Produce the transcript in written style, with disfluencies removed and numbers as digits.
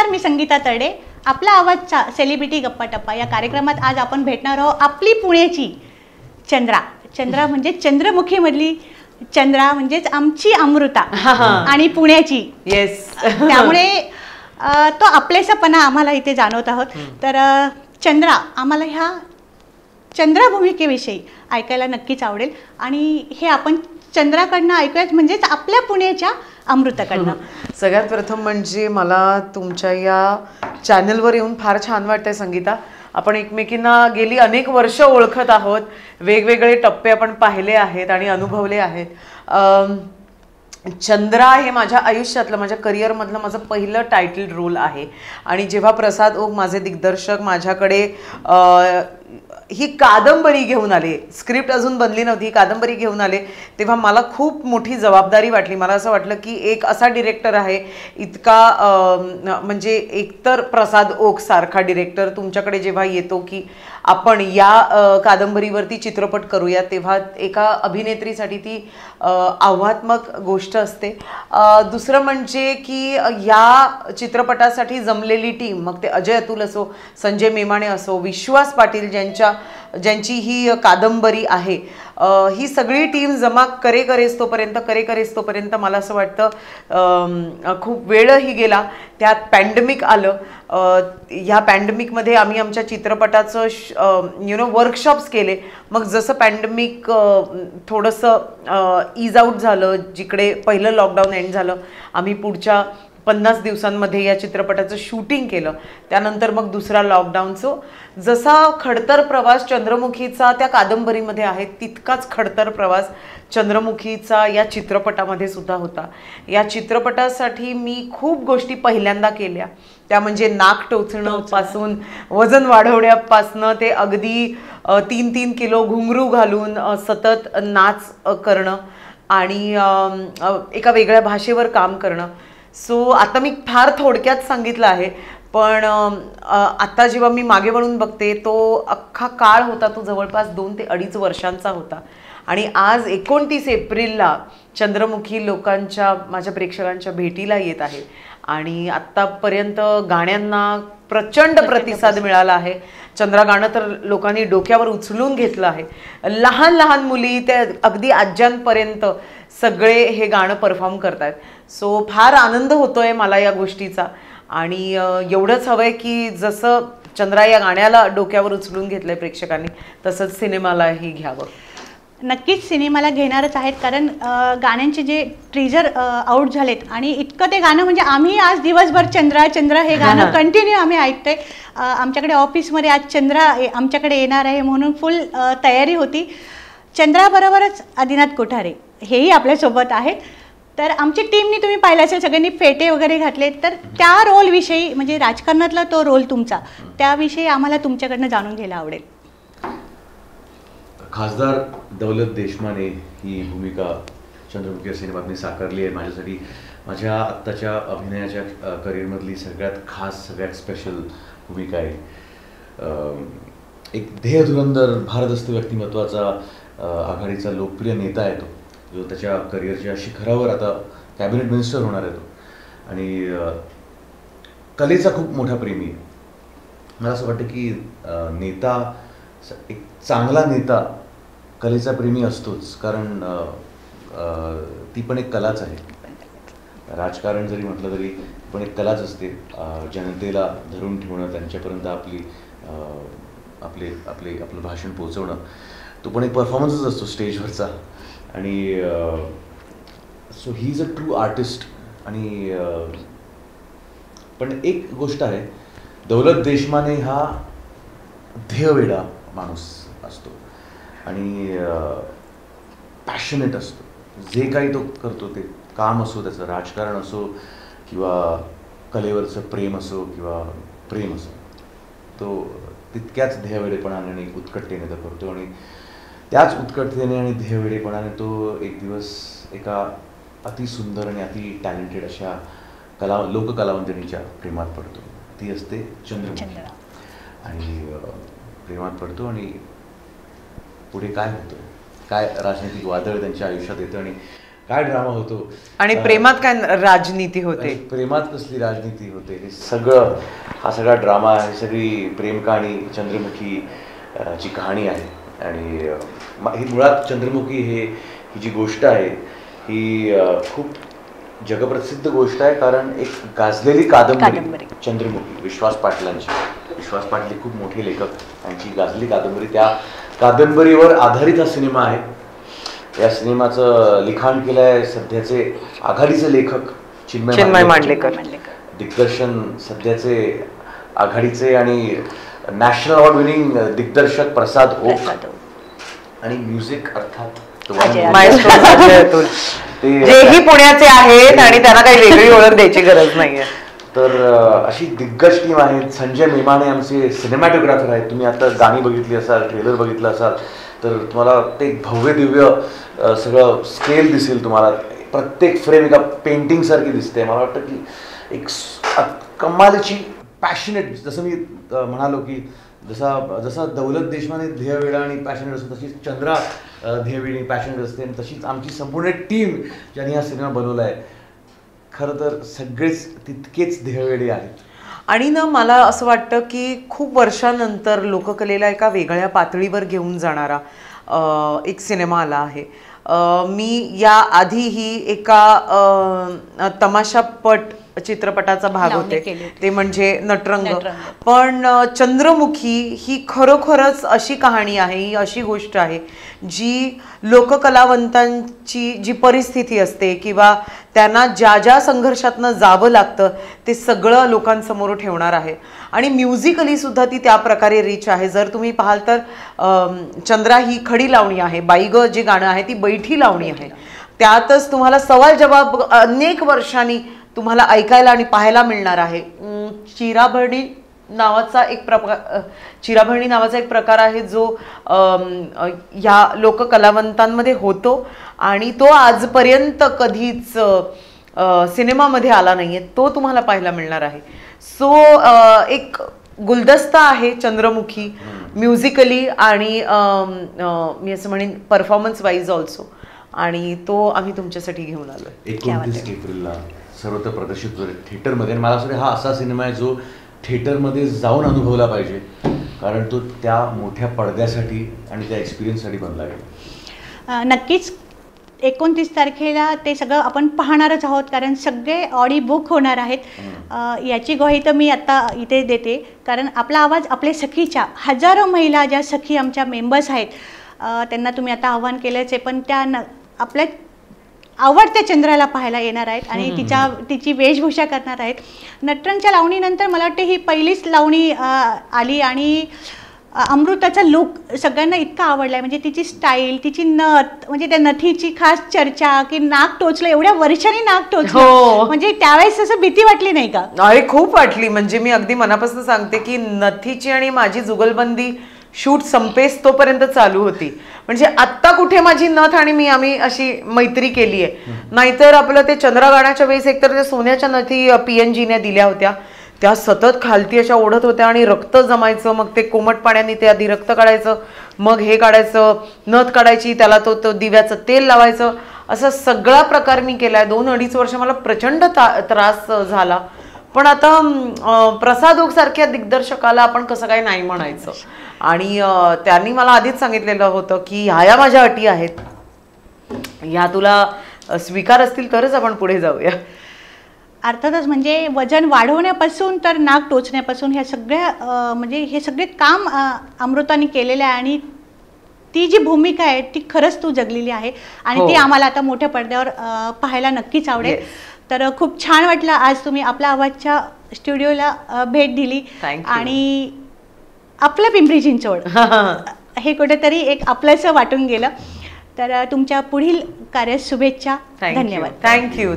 नमस्कार, मी संगीता तरडे. आपला आवाजचा सेलिब्रिटी गप्पा टप्पा या कार्यक्रमात आज आपण भेटणार आहोत आपली पुण्याची चंद्रा. चंद्रा म्हणजे चंद्रमुखीमधली चंद्रा, म्हणजेच आमची अमृता आणि पुण्याची. येस. त्यामुळे तो आपलेसापणा आम्हाला इथे जाणवत आहोत. तर चंद्रा, आम्हाला ह्या चंद्रा भूमिकेविषयी ऐकायला नक्कीच आवडेल आणि हे आपण चंद्राकडनं ऐकूयात, म्हणजेच आपल्या पुण्याच्या अमृताकडनं. सगळ्यात प्रथम म्हणजे मला तुमच्या या चॅनलवर येऊन फार छान वाटतंय संगीता. आपण एकमेकींना गेली अनेक वर्ष ओळखत आहोत, वेगवेगळे टप्पे आपण पाहिले आहेत आणि अनुभवले आहेत. चंद्रा हे माझ्या आयुष्यातलं, माझ्या करिअरमधलं माझं पहिलं टायटल रोल आहे. आणि जेव्हा प्रसाद ओक माझे दिग्दर्शक माझ्याकडे ही कादंबरी घेऊन आले, स्क्रिप्ट अजून बनली नव्हती, ही कादंबरी घेऊन आले, तेव्हा मला खूप मोठी जबाबदारी वाटली. मला असं वाटलं की एक असा डिरेक्टर आहे, इतका म्हणजे एकतर प्रसाद ओक सारखा डिरेक्टर तुमच्याकडे जेव्हा येतो की आपण या कादंबरीवरती चित्रपट करूया, तेव्हा एका अभिनेत्रीसाठी ती आव्हानात्मक गोष्ट असते. दुसरं म्हणजे की या चित्रपटासाठी जमलेली टीम, मग ते अजय अतुल असो, संजय मेमाणे असो, विश्वास पाटील ज्यांची ही कादंबरी आहे, ही सगळी टीम जमा करेकरेस तोपर्यंत मला असं वाटतं खूप वेळही गेला. त्यात पॅन्डेमिक आलं. ह्या पॅन्डेमिकमध्ये आम्ही आमच्या चित्रपटाचं वर्कशॉप्स केले. मग जसं पॅन्डेमिक थोडंसं ईज आऊट झालं, जिकडे पहिलं लॉकडाऊन एंड झालं, आम्ही पुढच्या 50 दिवसांमध्ये या चित्रपटाचं शूटिंग केलं. त्यानंतर मग दुसरा लॉकडाऊनचं. जसा खडतर प्रवास चंद्रमुखीचा त्या कादंबरीमध्ये आहे, तितकाच खडतर प्रवास चंद्रमुखीचा या चित्रपटामध्ये सुद्धा होता. या चित्रपटासाठी मी खूप गोष्टी पहिल्यांदा केल्या. त्या म्हणजे नाक टोचणं पासून वजन वाढवण्यापासनं ते अगदी 3-3 किलो घुंगरू घालून सतत नाच करणं आणि एका वेगळ्या भाषेवर काम करणं. सो आता मी फार थोडक्यात सांगितलं आहे, पण आता जेव्हा मी मागे वळून बघते, तो अख्खा काळ होता, तो जवळपास 2 ते 2.5 वर्षांचा होता. आणि आज 29 एप्रिलला चंद्रमुखी लोकांच्या, माझ्या प्रेक्षकांच्या भेटीला येत आहे. आणि आत्तापर्यंत गाण्यांना प्रचंड प्रतिसाद मिळाला आहे. चंद्रा गाणं तर लोकांनी डोक्यावर उचलून घेतलं आहे. लहान लहान मुली त्या अगदी आज्यांपर्यंत सगळे हे गाणं परफॉर्म करतायत. सो फार आनंद होतोय मला या गोष्टीचा. आणि एवढंच हवंय की जसं चंद्रा या गाण्याला डोक्यावर उचलून घेतलंय प्रेक्षकांनी, तसंच सिनेमालाही घ्यावं. नक्कीच सिनेमाला घेणारच आहेत, कारण गाण्यांचे जे ट्रीजर आउट झालेत आणि इतकं ते गाणं, म्हणजे आम्ही आज दिवसभर चंद्रा चंद्रा हे गाणं कंटिन्यू आम्ही ऐकतोय. आमच्याकडे ऑफिसमध्ये आज चंद्रा आमच्याकडे येणार आहे म्हणून फुल तयारी होती. चंद्राबरोबरच आदिनाथ कोठारे हेही आपल्यासोबत आहेत. तर आमची टीमनी तुम्ही पाहिलं असेल, सगळ्यांनी फेटे वगैरे घातले. तर त्या रोलविषयी, म्हणजे राजकारणातला तो रोल तुमचा, त्याविषयी आम्हाला तुमच्याकडनं जाणून घ्यायला आवडेल. खासदार दौलत देशमाने ही भूमिका चंद्रमुखी सिनेमात मी साकारली आहे. माझ्यासाठी माझ्या आत्ताच्या अभिनयाच्या करिअरमधली सगळ्यात खास, सगळ्यात स्पेशल भूमिका आहे. एक ध्येयधुरंदर भारदस्त व्यक्तिमत्वाचा आघाडीचा लोकप्रिय नेता आहे तो, जो त्याच्या करिअरच्या शिखरावर आता कॅबिनेट मिनिस्टर होणार आहे तो. आणि कलेचा खूप मोठा प्रेमी आहे. मला असं वाटतं की नेता, एक चांगला नेता कलेचा प्रेमी असतोच, कारण ती पण एक कलाच आहे. राजकारण जरी म्हटलं तरी पण एक कलाच असते. जनतेला धरून ठेवणं, त्यांच्यापर्यंत आपलं भाषण पोहोचवणं, तो पण एक परफॉर्मन्सच असतो स्टेजवरचा. आणि so he is a true artist. आणि पण एक गोष्ट आहे, दौलत देशमाने हा ध्येयवेडा माणूस असतो आणि पॅशनेट असतो. जे काही तो करतो, ते काम असो, त्याचं राजकारण असो किंवा कलेवरचं प्रेम असो किंवा प्रेम असो, तो तितक्याच ध्येयवेडेपणाने आणि उत्कटतेने तो करतो. आणि त्याच उत्कटतेने आणि ध्येयवेडेपणाने तो एक दिवस एका अतिसुंदर आणि अति टॅलेंटेड अशा लोककलावंतिणीच्या प्रेमात पडतो. ती असते चंद्रमुखी. आणि प्रेमात पडतो आणि पुढे काय होतं, काय राजनैतिक वादळ त्यांच्या आयुष्यात येतं आणि काय ड्रामा होतो आणि प्रेमात काय राजनीती होते, प्रेमात कसली राजनीती होते, हे सगळं हा सगळा ड्रामा, ही सगळी प्रेम कहाणी चंद्रमुखी ची कहाणी आहे. आणि ही मुळात चंद्रमुखी ही जी गोष्ट आहे ही खूप जगप्रसिद्ध गोष्ट आहे, कारण एक गाजलेली कादंबरी चंद्रमुखी विश्वास पाटलांची. विश्वास पाटील खूप मोठे लेखक, त्यांची गाजलेली कादंबरी, त्या कादंबरीवर आधारित हा सिनेमा आहे. या सिनेमाचं लिखाण केलं आहे सध्याचे आघाडीचे लेखक चिन्मय मांडलेकर, दिग्दर्शन सध्याचे आघाडीचे आणि नॅशनल अवॉर्ड विनिंग दिग्दर्शक प्रसाद ओक, आणि म्युझिक अर्थात जेही पुण्याचे आहेत आणि त्यांना काही वेगळी ओळख द्यायची गरज नाहीये. तर अशी दिग्गज टीम आहे. संजय मेमाने आमचे सिनेमॅटोग्राफर आहेत. तुम्ही आता गाणी बघितली असाल, ट्रेलर बघितलं असाल तर तुम्हाला ते भव्य दिव्य सगळं स्केल दिसेल. तुम्हाला प्रत्येक फ्रेम एका पेंटिंग सारखी दिसते. मला वाटतं की एक कमालीची पॅशनेट, जसं मी म्हणालो की जसा दौलत देशपांडे ध्येयवेडा आणि पॅशनेट असतो, तशीच चंद्रा ध्येयवेडी पॅशनेट असते, आणि तशीच आमची संपूर्ण टीम ज्यांनी हा सिनेमा बनवला आहे खरं तर सगळेच तितकेच ध्येयवेडे आहेत. आणि ना मला असं वाटतं की खूप वर्षानंतर लोककलेला एका वेगळ्या पातळीवर घेऊन जाणारा एक सिनेमा आला आहे. मी या आधीही एका तमाशापट चित्रपटाचा भाग होते, ते म्हणजे नटरंग. पण चंद्रमुखी ही खरोखरच अशी कहाणी आहे, ही अशी गोष्ट आहे जी लोककलावंतांची जी परिस्थिती असते किंवा त्यांना ज्या ज्या संघर्षातनं जावं लागतं ते सगळं लोकांसमोर ठेवणार आहे. आणि म्युझिकली सुद्धा ती त्या प्रकारे रिच आहे. जर तुम्ही पाहाल तर चंद्रा ही खडी लावणी आहे, बाईग जे गाणं आहे ती बैठी लावणी आहे. त्यातच तुम्हाला सवाल जवाब अनेक वर्षांनी तुम्हाला ऐकायला आणि पाहायला मिळणार आहे. चिराभरणी नावाचा एक प्रकार आहे जो ह्या लोककलावंतांमध्ये होतो आणि तो आजपर्यंत कधीच सिनेमामध्ये आला नाहीये, तो तुम्हाला पाहायला मिळणार आहे. सो एक गुलदस्ता आहे चंद्रमुखी म्युझिकली आणि मी असं म्हणेन परफॉर्मन्स वाईज ऑल्सो, आणि तो आम्ही तुमच्यासाठी घेऊन आलोय. 29 एप्रिलला सर्वत्र प्रदर्शित होईल थिएटरमध्ये. मला असं हा असा सिनेमा आहे जो थिएटरमध्ये जाऊन अनुभवला पाहिजे, कारण तो त्या मोठ्या पडद्यासाठी आणि त्या एक्सपिरियन्ससाठी बनला गेला. नक्कीच 29 तारखेला ते सगळं आपण पाहणारच आहोत, कारण सगळे ऑडी बुक होणार आहेत. याची ग्वाही तर मी आता इथे देते, कारण आपला आवाज आपले सखीच्या हजारो महिला ज्या सखी आमच्या मेंबर्स आहेत त्यांना तुम्ही आता आव्हान केलंच आहे, पण त्या आपल्या आवडत्या चंद्राला पाहायला येणार आहेत आणि तिची वेशभूषा करणार आहेत. नटरंगच्या लावणीनंतर मला वाटते ही पहिलीच लावणी आली आणि अमृताचा लुक सगळ्यांना इतका आवडला आहे. म्हणजे तिची स्टाईल, तिची नथ, म्हणजे त्या नथीची खास चर्चा की नाक टोचलं, एवढ्या वर्षांनी नाक टोचलं, म्हणजे त्यावेळेस असं भीती वाटली नाही का? अरे खूप वाटली. म्हणजे मी अगदी मनापासून सांगते की नथीची आणि माझी जुगलबंदी शूट संपेस तोपर्यंत चालू होती. म्हणजे आत्ता कुठे माझी नथ आणि आम्ही अशी मैत्री केली आहे. नाहीतर आपलं ते चंद्रा गाण्याच्या वेळेस एकतर त्या सोन्याच्या नथी PNGने दिल्या होत्या, त्या सतत खालती अशा ओढत होत्या आणि रक्त जमायचं. मग ते कोमट पाण्याने ते आधी रक्त काढायचं, मग हे काढायचं, नथ काढायची, त्याला तो दिव्याचं तेल लावायचं, असा सगळा प्रकार मी केलाय. 2-2.5 वर्ष मला प्रचंड त्रास झाला. पण आता प्रसाद ओक सारख्या दिग्दर्शकाला आपण कसं काय नाही म्हणायचं. आणि त्यांनी मला आधीच सांगितलेलं होतं की ह्या माझ्या अटी आहेत, ह्या तुला स्वीकार असतील तरच आपण पुढे जाऊया. अर्थातच म्हणजे वजन वाढवण्यापासून तर नाक टोचण्यापासून ह्या सगळ्या म्हणजे हे सगळे काम अमृताने केलेले आहे आणि ती जी भूमिका आहे ती खरंच तू जगलेली आहे आणि ती आम्हाला आता मोठ्या पडद्यावर पाहायला नक्कीच आवडेल. तर खूप छान वाटलं आज तुम्ही आपल्या आवाजच्या स्टुडिओला भेट दिली आणि आपलं पिंपरी चिंचवड हे कुठेतरी एक आपलंसं वाटून गेलं. तर तुमच्या पुढील कार्यास शुभेच्छा. धन्यवाद. थँक्यू.